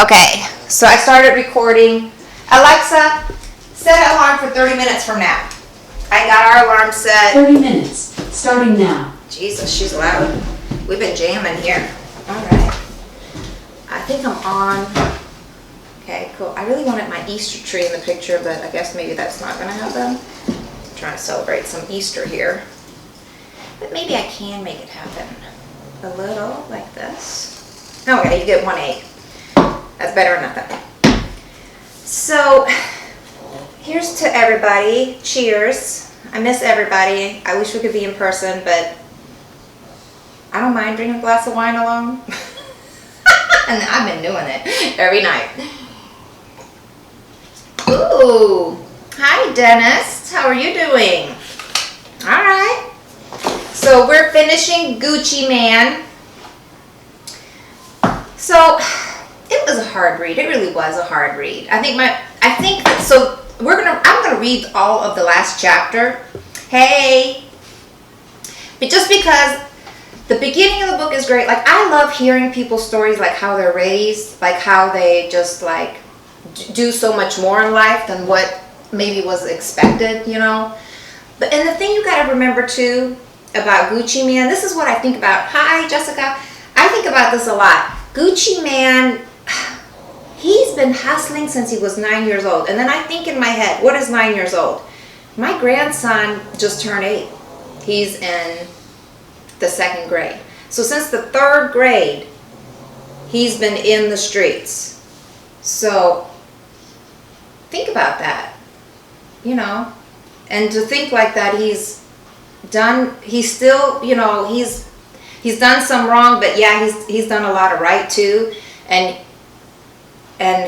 Okay, so I started recording. Alexa, set an alarm for 30 minutes from now. I got our alarm set. 30 minutes, starting now. Jesus, she's loud. We've been jamming here. All right. I think I'm on. Okay, cool. I really wanted my Easter tree in the picture, but I guess maybe that's not going to happen. I'm trying to celebrate some Easter here. But maybe I can make it happen. A little like this. Okay, you get 1 egg. That's better than nothing. So, here's to everybody. Cheers. I miss everybody. I wish we could be in person, but I don't mind drinking a glass of wine alone. And I've been doing it every night. Ooh. Hi, Dennis. How are you doing? All right. So, we're finishing Gucci Mane. So, it was a hard read. It really was a hard read. I'm gonna read all of the last chapter. Hey. But just because the beginning of the book is great. Like, I love hearing people's stories, like how they're raised, like how they just like do so much more in life than what maybe was expected, you know. But and the thing you gotta remember too about Gucci Mane, this is what I think about. Hi, Jessica. I think about this a lot. Gucci Mane, he's been hustling since he was 9 years old. And then I think in my head, what is 9 years old? My grandson just turned 8. He's in the 2nd grade. So since the 3rd grade, he's been in the streets. So think about that, you know. And to think like that, he's still, you know, he's done some wrong, but yeah, he's done a lot of right too. And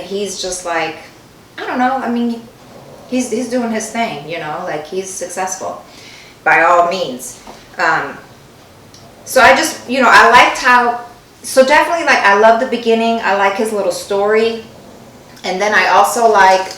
he's just like, I don't know, I mean, he's doing his thing, you know, like he's successful by all means. So I just, you know, I liked how, so definitely like I love the beginning. I like his little story. And then I also like,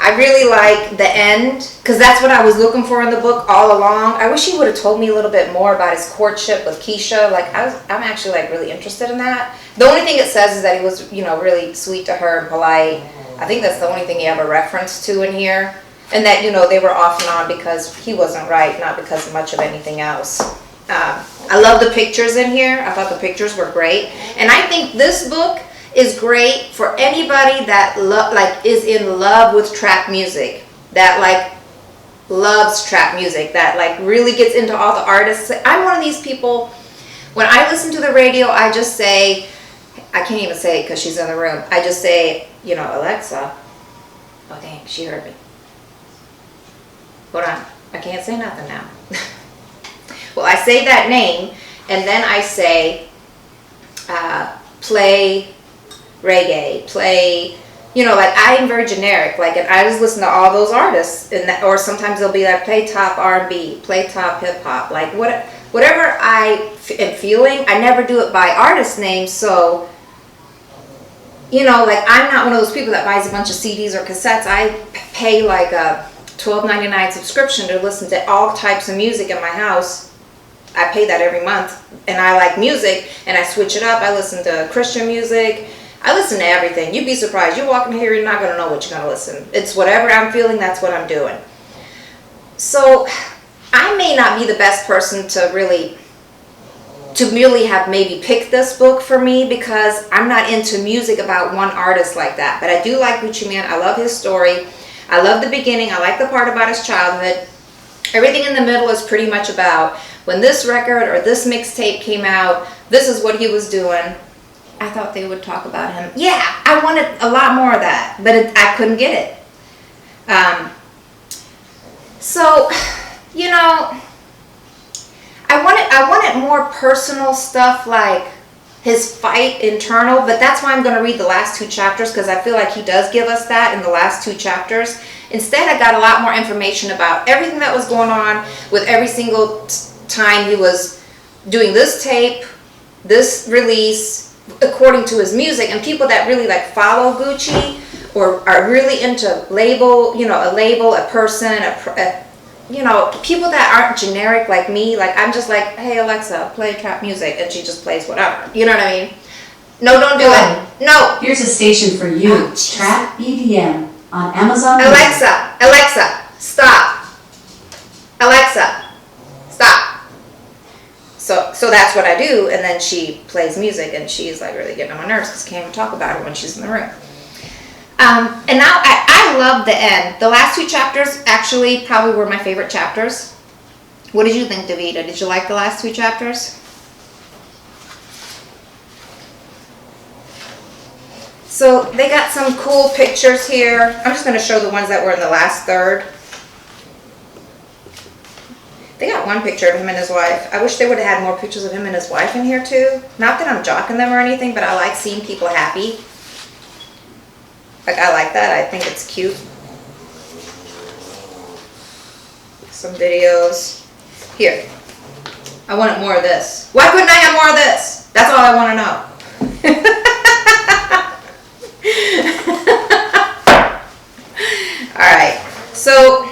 I really like the end, because that's what I was looking for in the book all along. I wish he would have told me a little bit more about his courtship with Keisha. Like, I'm actually like really interested in that. The only thing it says is that he was, you know, really sweet to her and polite. I think that's the only thing he ever referenced to in here. And that, you know, they were off and on because he wasn't right, not because of much of anything else. I love the pictures in here. I thought the pictures were great. And I think this book is great for anybody that is in love with trap music, that like loves trap music, that like really gets into all the artists. I'm one of these people, when I listen to the radio, I just say, I can't even say it because she's in the room, I just say, you know, Alexa. Oh dang, she heard me. Hold on, I can't say nothing now. Well, I say that name, and then I say, play reggae, play, you know, like I am very generic, like, and I just listen to all those artists, and that, or sometimes they'll be like, play top R&B, play top hip hop, like whatever I am feeling. I never do it by artist names, so, you know, like I'm not one of those people that buys a bunch of CDs or cassettes. I pay like a $12.99 subscription to listen to all types of music in my house. I pay that every month, and I like music, and I switch it up. I listen to Christian music. I listen to everything. You'd be surprised. You walk in here, you're not going to know what you're going to listen. It's whatever I'm feeling, that's what I'm doing. So I may not be the best person to really have maybe picked this book for me, because I'm not into music about one artist like that. But I do like Gucci Mane. I love his story. I love the beginning. I like the part about his childhood. Everything in the middle is pretty much about when this record or this mixtape came out, this is what he was doing. I thought they would talk about him. Yeah, I wanted a lot more of that, but I couldn't get it. So, you know, I wanted more personal stuff, like his fight internal, but that's why I'm going to read the last 2 chapters, because I feel like he does give us that in the last 2 chapters. Instead, I got a lot more information about everything that was going on with every single time he was doing this tape, this release, according to his music. And people that really like follow Gucci or are really into label, you know, a person, you know, people that aren't generic like me. Like, I'm just like, hey Alexa, play trap music, and she just plays whatever, you know what I mean? No, don't do Why? it. No. Here's a station for you. Oh, jeez. Trap EDM on Amazon Music. Alexa, stop. Alexa, stop. So that's what I do, and then she plays music, and she's like really getting on my nerves because I can't even talk about it when she's in the room. And now I love the end. The last 2 chapters actually probably were my favorite chapters. What did you think, Davida? Did you like the last 2 chapters? So they got some cool pictures here. I'm just going to show the ones that were in the last third. They got one picture of him and his wife. I wish they would have had more pictures of him and his wife in here too. Not that I'm jocking them or anything, but I like seeing people happy. Like, I like that. I think it's cute. Some videos. Here. I wanted more of this. Why couldn't I have more of this? That's all I want to know. Alright, so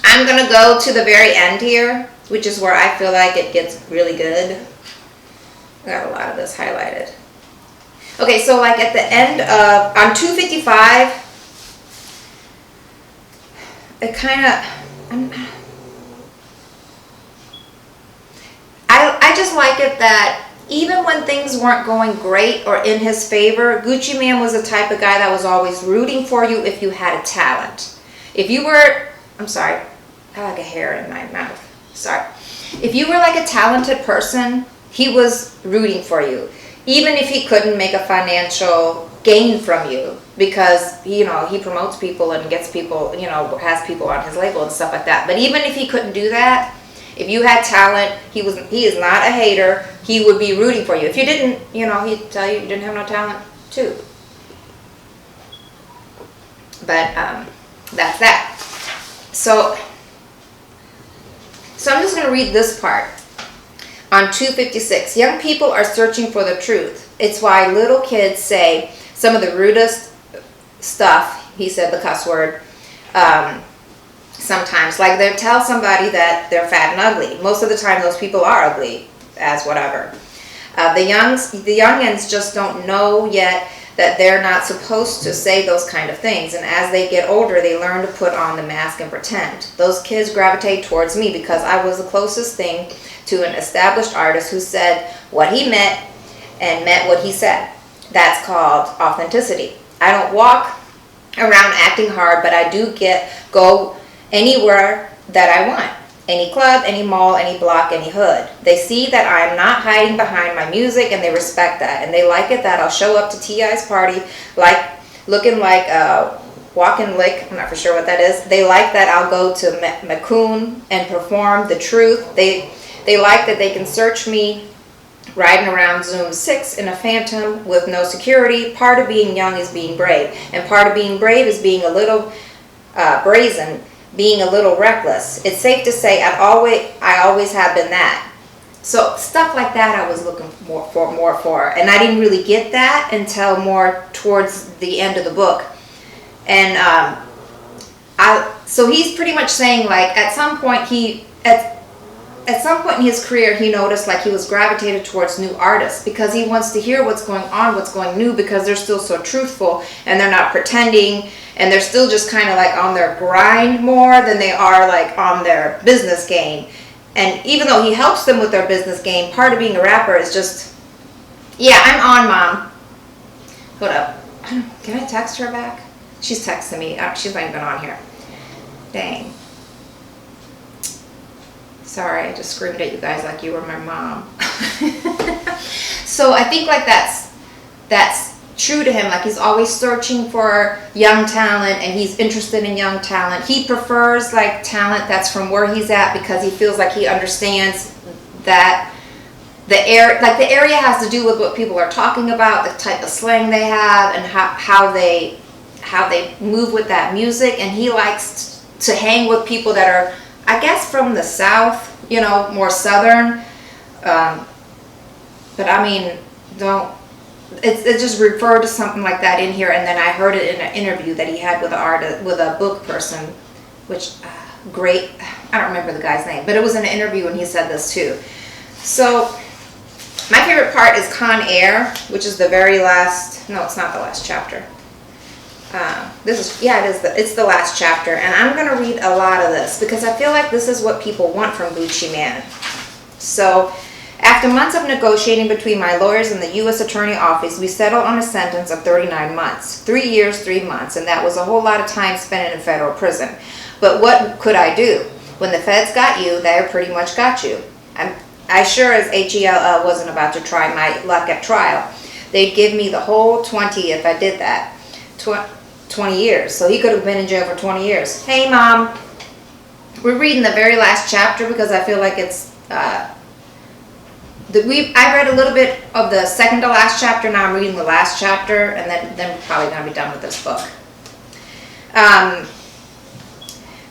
I'm going to go to the very end here, which is where I feel like it gets really good. I got a lot of this highlighted. Okay, so like at the end of, on 255, it kind of, I just like it that even when things weren't going great or in his favor, Gucci Mane was the type of guy that was always rooting for you if you had a talent. If you were, I'm sorry, I like a hair in my mouth, sorry. If you were like a talented person, he was rooting for you. Even if he couldn't make a financial gain from you, because, you know, he promotes people and gets people, you know, has people on his label and stuff like that. But even if he couldn't do that, if you had talent, he is not a hater. He would be rooting for you. If you didn't, you know, he'd tell you didn't have no talent too. But that's that. So I'm just going to read this part. On 256, young people are searching for the truth. It's why little kids say some of the rudest stuff, he said the cuss word, sometimes. Like they'll tell somebody that they're fat and ugly. Most of the time those people are ugly as whatever. The youngins just don't know yet that they're not supposed to say those kind of things. And as they get older, they learn to put on the mask and pretend. Those kids gravitate towards me because I was the closest thing to an established artist who said what he meant and meant what he said. That's called authenticity. I don't walk around acting hard, but I do go anywhere that I want. Any club, any mall, any block, any hood. They see that I'm not hiding behind my music and they respect that. And they like it that I'll show up to T.I.'s party looking like Walk and Lick. I'm not for sure what that is. They like that I'll go to Macun and perform the truth. They like that they can search me riding around Zoom 6 in a Phantom with no security. Part of being young is being brave. And part of being brave is being a little brazen, being a little reckless. It's safe to say I always have been that. So stuff like that I was looking more for. And I didn't really get that until more towards the end of the book. And so he's pretty much saying like at some point at some point in his career, he noticed like he was gravitated towards new artists because he wants to hear what's going on, what's going new, because they're still so truthful and they're not pretending and they're still just kind of like on their grind more than they are like on their business game. And even though he helps them with their business game, part of being a rapper is just, yeah, I'm on, Mom. Hold up. Can I text her back? She's texting me. She's not even on here. Dang. Sorry, I just screamed at you guys like you were my mom. So I think like that's true to him. Like he's always searching for young talent and he's interested in young talent. He prefers like talent that's from where he's at because he feels like he understands that the area has to do with what people are talking about, the type of slang they have, and how they move with that music. And he likes to hang with people that are, I guess, from the South, you know, more Southern. But I mean, it just referred to something like that in here, and then I heard it in an interview that he had with a book person, which I don't remember the guy's name, but it was in an interview and he said this too. So My favorite part is Con Air, which is the very last, no, it's not the last chapter. It's the last chapter, and I'm going to read a lot of this because I feel like this is what people want from Gucci Mane. So, after months of negotiating between my lawyers and the U.S. Attorney Office, we settled on a sentence of 39 months. 3 years, 3 months, and that was a whole lot of time spent in a federal prison. But what could I do? When the feds got you, they pretty much got you. I sure as HELL wasn't about to try my luck at trial. They'd give me the whole 20 if I did that. 20 years. So he could have been in jail for 20 years. Hey, Mom. We're reading the very last chapter because I feel like it's... I read a little bit of the second to last chapter. Now I'm reading the last chapter, and then we're probably going to be done with this book.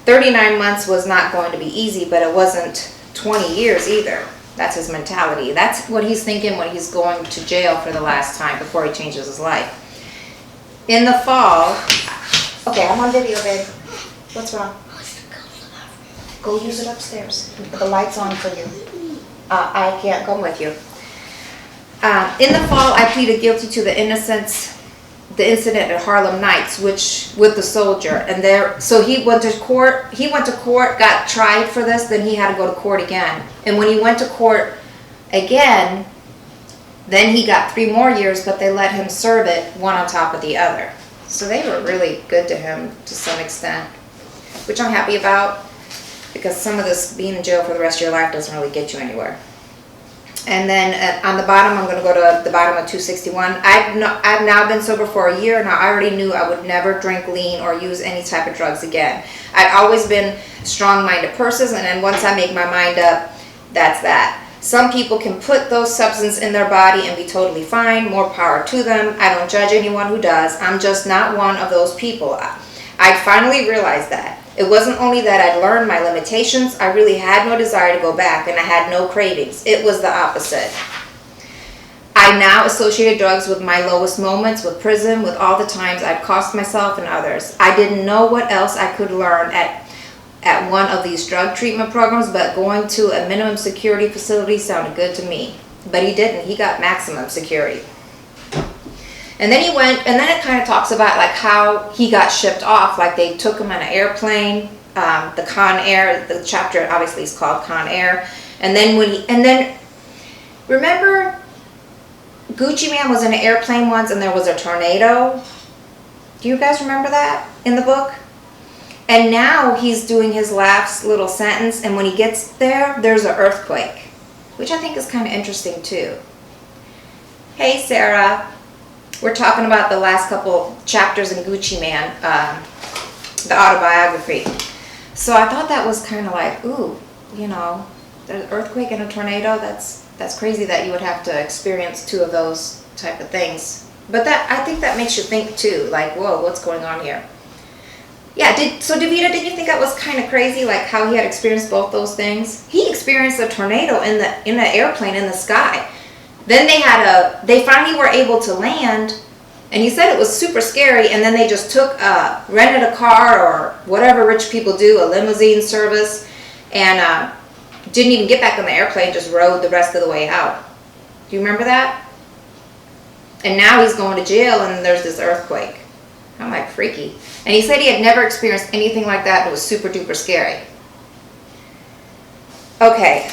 39 months was not going to be easy, but it wasn't 20 years either. That's his mentality. That's what he's thinking when he's going to jail for the last time before he changes his life. In the fall... Okay, I'm on video, babe. What's wrong? Go use it upstairs. Put the lights on for you. I can't come with you. In the fall, I pleaded guilty to the incident at Harlem Nights, with the soldier, and so he went to court. He went to court, got tried for this, then he had to go to court again. And when he went to court again, then he got 3 more years, but they let him serve it one on top of the other. So they were really good to him to some extent, which I'm happy about, because some of this being in jail for the rest of your life doesn't really get you anywhere. And then on the bottom, I'm going to go to the bottom of 261. I've now been sober for a year, and I already knew I would never drink lean or use any type of drugs again. I'd always been strong-minded person, and then once I make my mind up, that's that. Some people can put those substances in their body and be totally fine. More power to them. I don't judge anyone who does. I'm just not one of those people. I finally realized that. It wasn't only that I'd learned my limitations, I really had no desire to go back, and I had no cravings. It was the opposite. I now associated drugs with my lowest moments, with prison, with all the times I'd cost myself and others. I didn't know what else I could learn at one of these drug treatment programs, but going to a minimum security facility sounded good to me. But he didn't. He got maximum security. And then he went, and then it kind of talks about like how he got shipped off, like they took him on an airplane, the Con Air, the chapter obviously is called Con Air. And then remember Gucci Mane was in an airplane once and there was a tornado? Do you guys remember that in the book? And now he's doing his last little sentence, and when he gets there, there's an earthquake, which I think is kind of interesting too. Hey Sarah. We're talking about the last couple chapters in Gucci Mane, the autobiography. So I thought that was kind of like, ooh, you know, there's an earthquake and a tornado. That's crazy that you would have to experience 2 of those type of things. But I think that makes you think too, like, whoa, what's going on here? Yeah, Davida, did you think that was kind of crazy, like how he had experienced both those things? He experienced a tornado in the airplane in the sky. Then they finally were able to land, and he said it was super scary, and then they just rented a car or whatever rich people do, a limousine service, and didn't even get back on the airplane, just rode the rest of the way out. Do you remember that? And now he's going to jail, and there's this earthquake. I'm like, freaky. And he said he had never experienced anything like that, and it was super duper scary. Okay.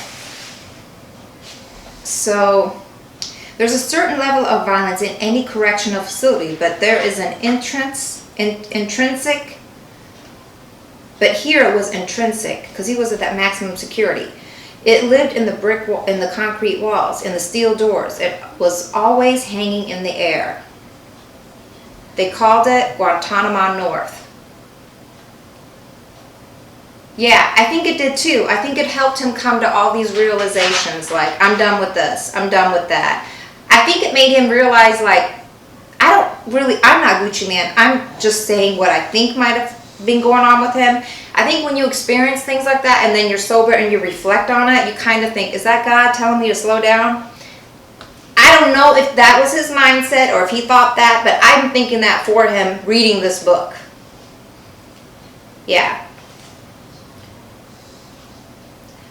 So there's a certain level of violence in any correctional facility, but there is an intrinsic, but here it was intrinsic, because he was at that maximum security. It lived in the brick wall, in the concrete walls, in the steel doors. It was always hanging in the air. They called it Guantanamo North. Yeah, I think it did too. I think it helped him come to all these realizations, like, I'm done with this, I'm done with that. I think it made him realize, like, I'm not Gucci Mane. I'm just saying what I think might have been going on with him. I think when you experience things like that and then you're sober and you reflect on it, you kind of think, is that God telling me to slow down? I don't know if that was his mindset or if he thought that, but I'm thinking that for him reading this book. Yeah.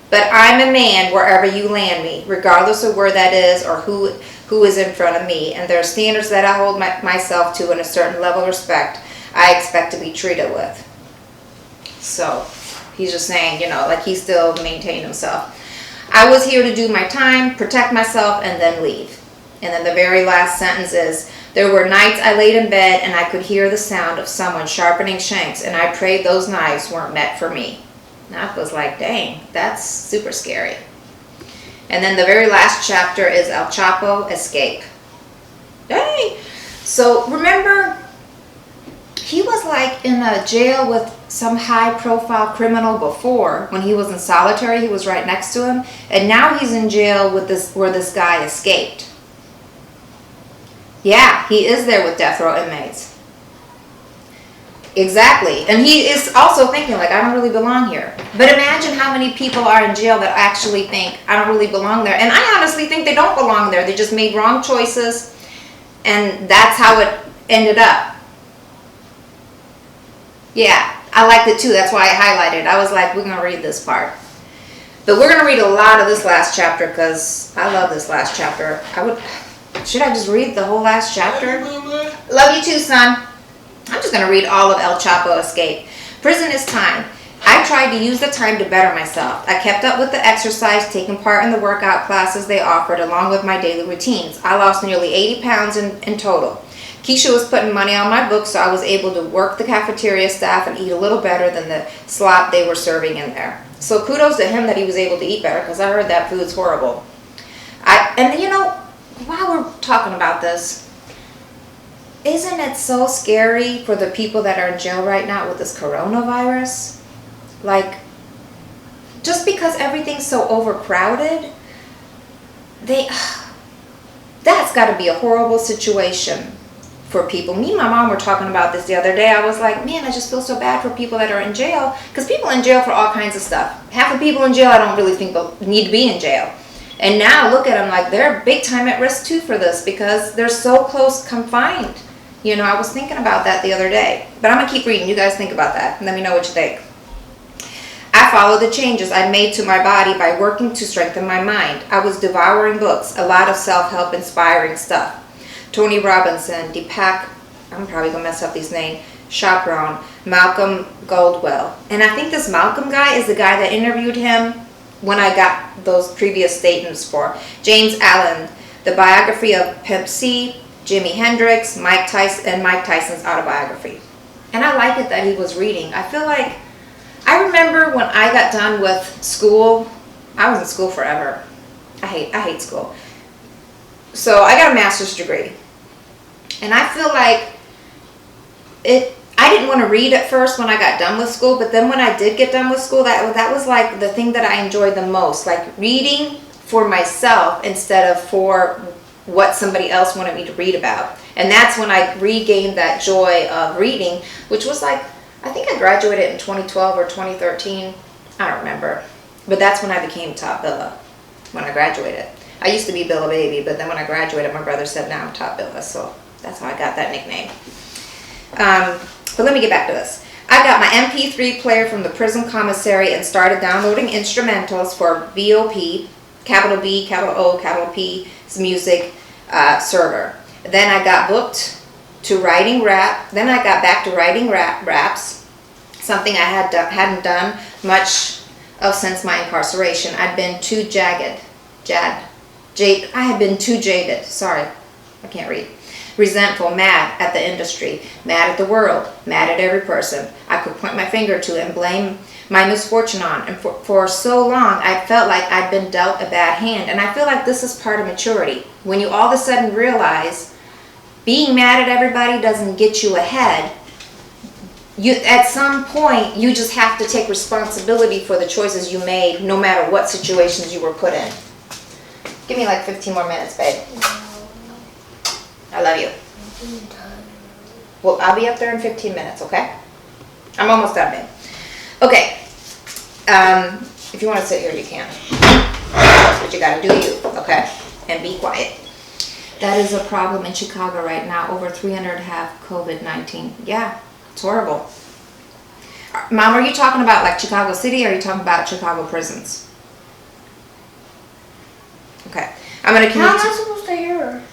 But I'm a man wherever you land me, regardless of where that is or who is in front of me. And there are standards that I hold myself to, and a certain level of respect I expect to be treated with. So he's just saying, like he still maintained himself. I was here to do my time, protect myself, and then leave. And then the very last sentence is, there were nights I laid in bed and I could hear the sound of someone sharpening shanks, and I prayed those knives weren't meant for me. And I was like, dang, that's super scary. And then the very last chapter is El Chapo Escape. Dang. So remember, he was like in a jail with some high profile criminal before. When he was in solitary, he was right next to him. And now he's in jail with where this guy escaped. Yeah, he is there with death row inmates. Exactly. And he is also thinking, like, I don't really belong here. But imagine how many people are in jail that actually think, I don't really belong there. And I honestly think they don't belong there. They just made wrong choices, and that's how it ended up. Yeah, I liked it too. That's why I highlighted. I was like, we're going to read this part. But we're going to read a lot of this last chapter because I love this last chapter. Should I just read the whole last chapter? Love you too, son. I'm just going to read all of El Chapo Escape. Prison is time. I tried to use the time to better myself. I kept up with the exercise, taking part in the workout classes they offered, along with my daily routines. I lost nearly 80 pounds in total. Keisha was putting money on my books, so I was able to work the cafeteria staff and eat a little better than the slop they were serving in there. So kudos to him that he was able to eat better, because I heard that food's horrible. While we're talking about this, isn't it so scary for the people that are in jail right now with this coronavirus? Like, just because everything's so overcrowded, that's got to be a horrible situation for people. Me and my mom were talking about this the other day. I was like, man, I just feel so bad for people that are in jail, because people in jail for all kinds of stuff. Half the people in jail I don't really think need to be in jail. And now look at them, like they're big time at risk too for this, because they're so close confined. I was thinking about that the other day. But I'm going to keep reading. You guys think about that. Let me know what you think. I followed the changes I made to my body by working to strengthen my mind. I was devouring books, a lot of self-help inspiring stuff. Tony Robinson, Deepak, I'm probably going to mess up these names, Chopra, Malcolm Gladwell. And I think this Malcolm guy is the guy that interviewed him when I got those previous statements for. James Allen, the biography of Pimp C, Jimi Hendrix, Mike Tyson's autobiography. And I like it that he was reading. I feel like, I remember when I got done with school, I was in school forever. I hate school. So I got a master's degree. And I feel like I didn't want to read at first when I got done with school, but then when I did get done with school, that was like the thing that I enjoyed the most, like reading for myself instead of for what somebody else wanted me to read about. And that's when I regained that joy of reading, which was like, I think I graduated in 2012 or 2013. I don't remember. But that's when I became Top Billa, when I graduated. I used to be Billa Baby, but then when I graduated, my brother said, now I'm Top Billa. So that's how I got that nickname. But let me get back to this. I got my MP3 player from the prison commissary and started downloading instrumentals for BOP, capital B, capital O, capital P's music server. Then I got booked to writing rap. Then I got back to writing raps, something I hadn't done much of since my incarceration. I'd been too I had been too jaded. Sorry, I can't read. Resentful, mad at the industry, mad at the world, mad at every person I could point my finger to and blame my misfortune on. And for so long, I felt like I'd been dealt a bad hand. And I feel like this is part of maturity. When you all of a sudden realize being mad at everybody doesn't get you ahead, at some point, you just have to take responsibility for the choices you made, no matter what situations you were put in. Give me like 15 more minutes, babe. I love you. Well, I'll be up there in 15 minutes, okay? I'm almost done, babe. Okay. If you want to sit here, you can. But you gotta do you, okay? And be quiet. That is a problem in Chicago right now. Over 300 have COVID-19. Yeah, it's horrible. Mom, are you talking about like Chicago City, or are you talking about Chicago prisons? Okay. I'm going to How am commute I supposed to hear her?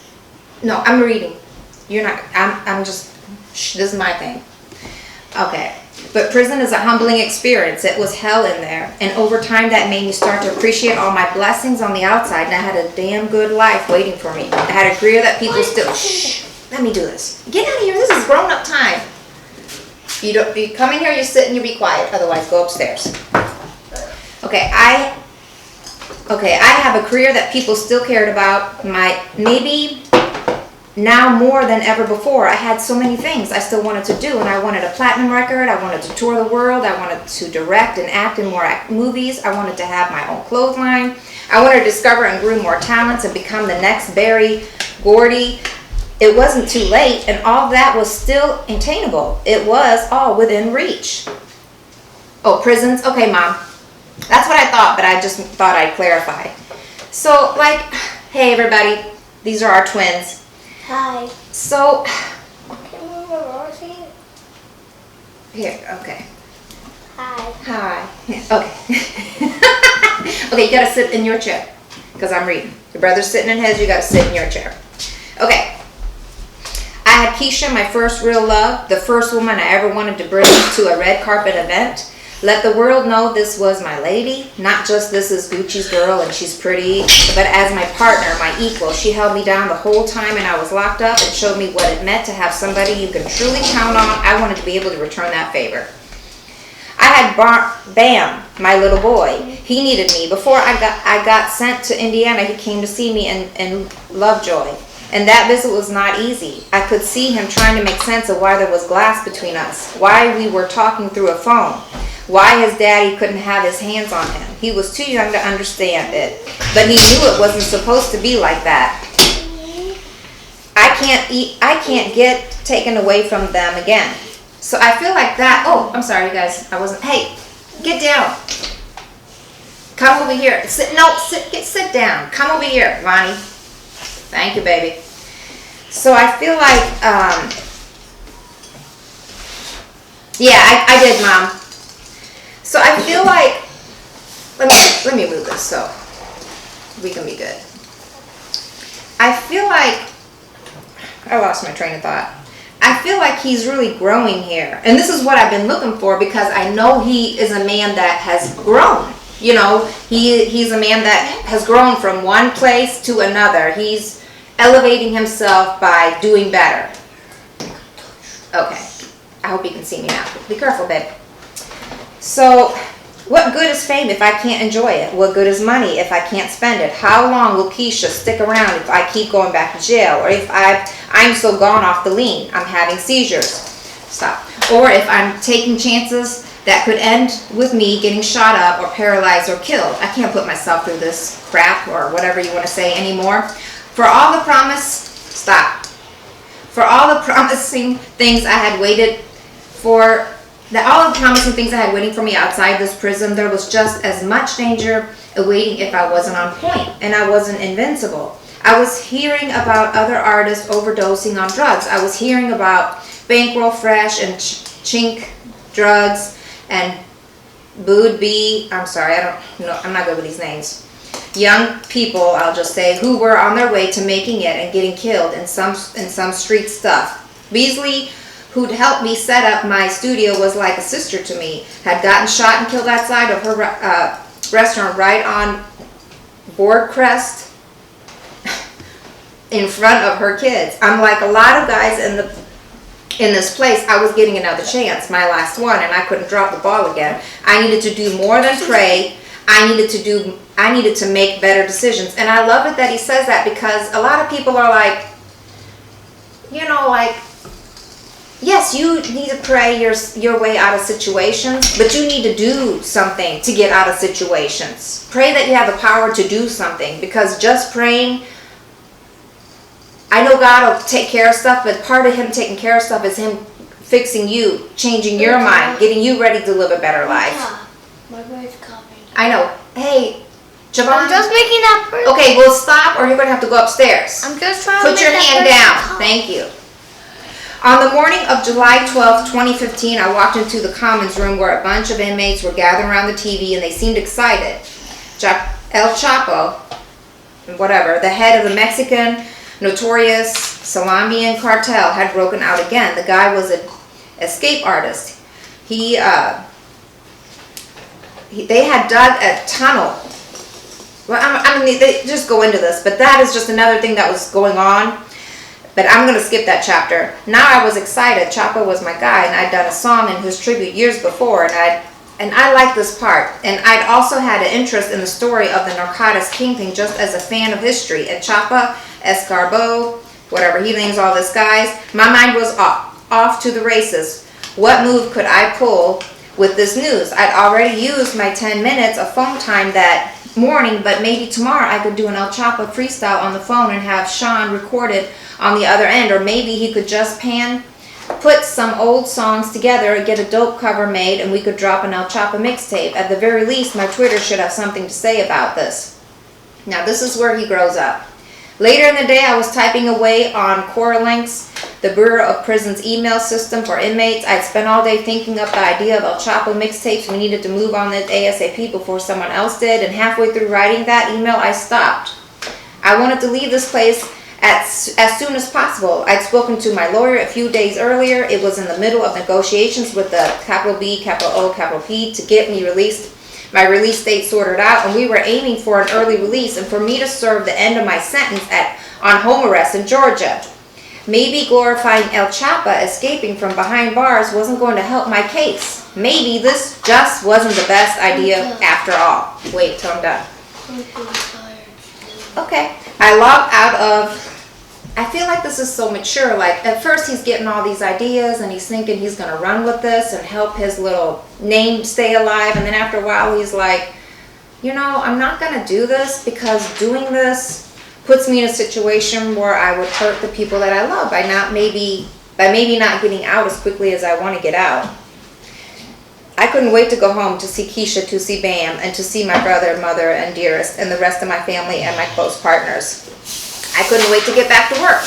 No, I'm reading. You're not, I'm just, this is my thing. Okay. But prison is a humbling experience. It was hell in there. And over time that made me start to appreciate all my blessings on the outside. And I had a damn good life waiting for me. I had a career that people still, shh, let me do this. Get out of here, this is grown up time. You come in here, you sit and you be quiet, otherwise go upstairs. Okay, I have a career that people still cared about. Maybe now more than ever before. I had so many things I still wanted to do, and I wanted a platinum record. I wanted to tour the world. I wanted to direct and act in more movies. I wanted to have my own clothesline. I wanted to discover and groom more talents and become the next Berry Gordy. It wasn't too late, and all that was still attainable. It was all within reach. Oh, prisons? Okay, Mom. That's what I thought, but I just thought I'd clarify. So, like, hey everybody, these are our twins. Hi. So, Can you move over here? here, okay. Hi. Hi. Okay. Okay, you gotta sit in your chair, because I'm reading. Your brother's sitting in his, you gotta sit in your chair. Okay. I had Keisha, my first real love, the first woman I ever wanted to bring to a red carpet event. Let the world know this was my lady, not just this is Gucci's girl and she's pretty, but as my partner, my equal. She held me down the whole time and I was locked up and showed me what it meant to have somebody you can truly count on. I wanted to be able to return that favor. I had Bam, my little boy. He needed me. Before I got sent to Indiana, he came to see me in Lovejoy. And that visit was not easy. I could see him trying to make sense of why there was glass between us, why we were talking through a phone, why his daddy couldn't have his hands on him. He was too young to understand it, but he knew it wasn't supposed to be like that. I can't get taken away from them again. So I feel like that. Oh, I'm sorry, you guys. Hey, get down. Come over here. Sit down. Come over here, Vonnie. Thank you, baby. So I feel like, yeah, I did, Mom. So I feel like, let me move this so we can be good. I feel like, I lost my train of thought. I feel like he's really growing here. And this is what I've been looking for because I know he is a man that has grown. You know, he's a man that has grown from one place to another. He's elevating himself by doing better. Okay. I hope you can see me now. Be careful, babe. So, what good is fame if I can't enjoy it? What good is money if I can't spend it? How long will Keisha stick around if I keep going back to jail? Or if I'm so gone off the lean, I'm having seizures. Stop. Or if I'm taking chances that could end with me getting shot up or paralyzed or killed. I can't put myself through this crap or whatever you want to say anymore. For all the promising things I had waiting for me outside this prison, there was just as much danger awaiting if I wasn't on point, and I wasn't invincible. I was hearing about other artists overdosing on drugs. I was hearing about Bankroll Fresh and Chink drugs and Bood B. I'm sorry, I'm not good with these names. Young people, I'll just say, who were on their way to making it and getting killed in some street stuff. Beasley, who'd helped me set up my studio, was like a sister to me. Had gotten shot and killed outside of her restaurant right on Boardcrest in front of her kids. I'm like a lot of guys in this place. I was getting another chance, my last one, and I couldn't drop the ball again. I needed to do more than pray. I needed to make better decisions. And I love it that he says that, because a lot of people are like, yes, you need to pray your way out of situations, but you need to do something to get out of situations. Pray that you have the power to do something, because just praying, I know God will take care of stuff, but part of him taking care of stuff is him fixing you, changing your mind, getting you ready to live a better life. My boy's coming. I know. Hey, Javon. I'm just making that person. Okay, we'll stop or you're going to have to go upstairs. I'm just trying Put to your make hand that down. person come. Thank you. On the morning of July 12th, 2015, I walked into the Commons room where a bunch of inmates were gathering around the TV and they seemed excited. El Chapo whatever, the head of the Mexican notorious Colombian cartel had broken out again. The guy was an escape artist. They had dug a tunnel. Well, I mean, they just go into this, but that is just another thing that was going on. But I'm going to skip that chapter. Now I was excited. Chapa was my guy, and I'd done a song in his tribute years before, and I liked this part. And I'd also had an interest in the story of the narcotics kingpin just as a fan of history. And Chapa, Escarbo, whatever he names all these guys, my mind was off to the races. What move could I pull with this news? I'd already used my 10 minutes of phone time that morning, but maybe tomorrow I could do an El Chapa freestyle on the phone and have Sean recorded on the other end, or maybe he could just put some old songs together and get a dope cover made, and we could drop an El Chapa mixtape. At the very least, my Twitter should have something to say about this. Now this is where he grows up. Later in the day, I was typing away on Coralinks, the Bureau of Prisons email system for inmates. I'd spent all day thinking up the idea of El Chapo mixtapes. We needed to move on this ASAP before someone else did, and halfway through writing that email, I stopped. I wanted to leave this place as soon as possible. I'd spoken to my lawyer a few days earlier. It was in the middle of negotiations with the capital B, capital O, capital P to get me released. My release date sorted out, and we were aiming for an early release and for me to serve the end of my sentence on home arrest in Georgia. Maybe glorifying El Chapa escaping from behind bars wasn't going to help my case. Maybe this just wasn't the best idea after all. Wait till I'm done. Okay. I logged out of... I feel like this is so mature. Like, at first he's getting all these ideas and he's thinking he's going to run with this and help his little name stay alive. And then after a while he's like, you know, I'm not going to do this because doing this puts me in a situation where I would hurt the people that I love by maybe not getting out as quickly as I want to get out. I couldn't wait to go home to see Keisha, to see Bam, and to see my brother, mother, and dearest, and the rest of my family and my close partners. I couldn't wait to get back to work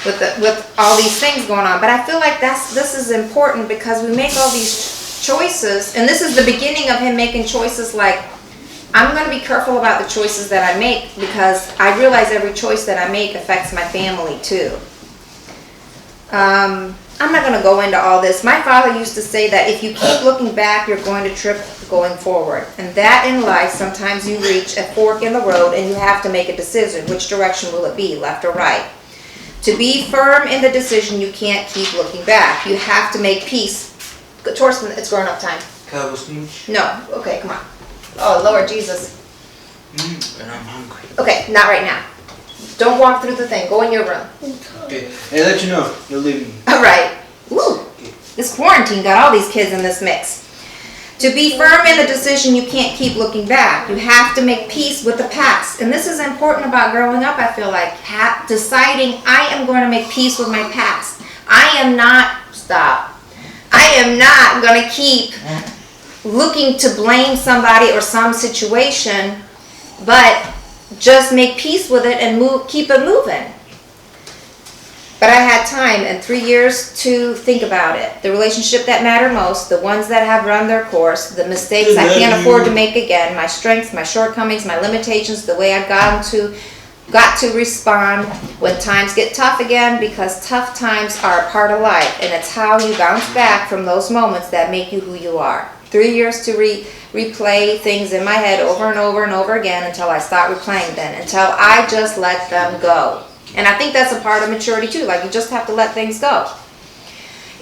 with all these things going on. But I feel like this is important because we make all these choices, and this is the beginning of him making choices like, I'm going to be careful about the choices that I make because I realize every choice that I make affects my family too. I'm not going to go into all this. My father used to say that if you keep looking back, you're going to trip going forward. And that in life, sometimes you reach a fork in the road and you have to make a decision. Which direction will it be, left or right? To be firm in the decision, you can't keep looking back. You have to make peace. Torsten, it's grown up time. Cabo smooch? No. Okay, come on. Oh, Lord Jesus. And I'm hungry. Okay, not right now. Don't walk through the thing. Go in your room. Okay, I'll let you know. You'll leave me. All right. Woo. This quarantine got all these kids in this mix. To be firm in the decision, you can't keep looking back. You have to make peace with the past. And this is important about growing up, I feel like. Deciding, I am going to make peace with my past. I am not going to keep looking to blame somebody or some situation, but just make peace with it and keep it moving. But I had time and 3 years to think about it. The relationship that matter most, the ones that have run their course, the mistakes I can't afford to make again, my strengths, my shortcomings, my limitations, the way I've got to respond when times get tough again, because tough times are a part of life, and it's how you bounce back from those moments that make you who you are. 3 years to replay things in my head over and over and over again until I stop replaying them, until I just let them go. And I think that's a part of maturity too, like you just have to let things go.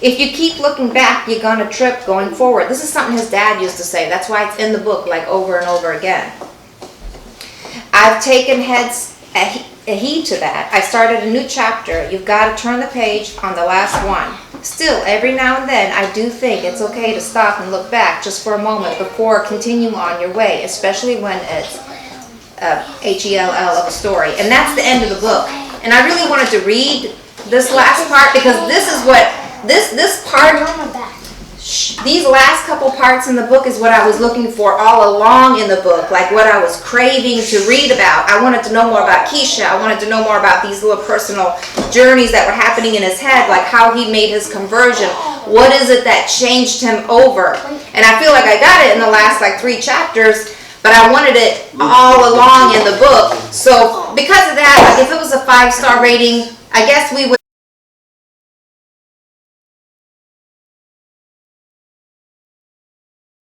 If you keep looking back, you're gonna trip going forward. This is something his dad used to say. That's why it's in the book like over and over again. I've taken heed to that. I started a new chapter. You've got to turn the page on the last one. Still, every now and then, I do think it's okay to stop and look back just for a moment before continuing on your way, especially when it's H-E-L-L of a story. And that's the end of the book. And I really wanted to read this last part because this is what, this part, these last couple parts in the book is what I was looking for all along in the book, like what I was craving to read about. I wanted to know more about Keisha. I wanted to know more about these little personal journeys that were happening in his head, like how he made his conversion. What is it that changed him over? And I feel like I got it in the last like 3 chapters, but I wanted it all along in the book. So because of that, like if it was a 5-star rating, I guess we would